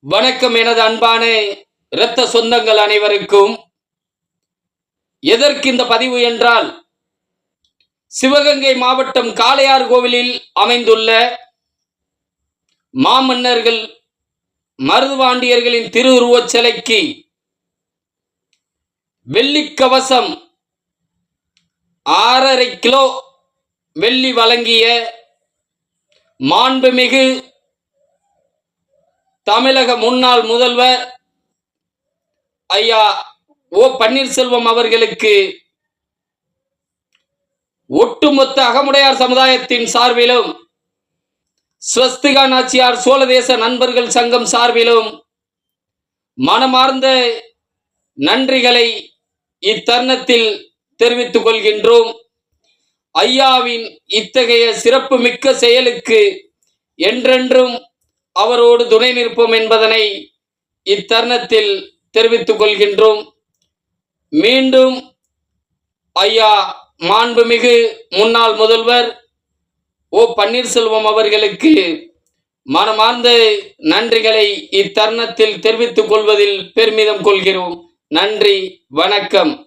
வணக்கம் எனது அன்பான இரத்த சொந்தங்கள் அனைவருக்கும். எதற்கு இந்த பதிவு என்றால், சிவகங்கை மாவட்டம் காளையார் கோவிலில் அமைந்துள்ள மாமன்னர்கள் மருதுபாண்டியர்களின் திருவுருவச் சிலைக்கு வெள்ளிக்கவசம் 6.5 கிலோ வெள்ளி வழங்கிய மாண்புமிகு தமிழக முன்னாள் முதல்வர் ஐயா ஓ பன்னீர்செல்வம் அவர்களுக்கு ஒட்டுமொத்த அகமுடையார் சமுதாயத்தின் சார்பிலும், ஸ்வஸ்திகா நாச்சியார் சோழதேச நண்பர்கள் சங்கம் சார்பிலும் மனமார்ந்த நன்றிகளை இத்தருணத்தில் தெரிவித்துக் கொள்கின்றோம். ஐயாவின் இத்தகைய சிறப்பு மிக்க செயலுக்கு என்றென்றும் அவரோடு துணை நிற்போம் என்பதனை இத்தருணத்தில் தெரிவித்துக் கொள்கின்றோம். மீண்டும் ஐயா மாண்புமிகு முன்னாள் முதல்வர் ஓ பன்னீர்செல்வம் அவர்களுக்கு மனமார்ந்த நன்றிகளை இத்தருணத்தில் தெரிவித்துக் கொள்வதில் பெருமிதம் கொள்கிறோம். நன்றி, வணக்கம்.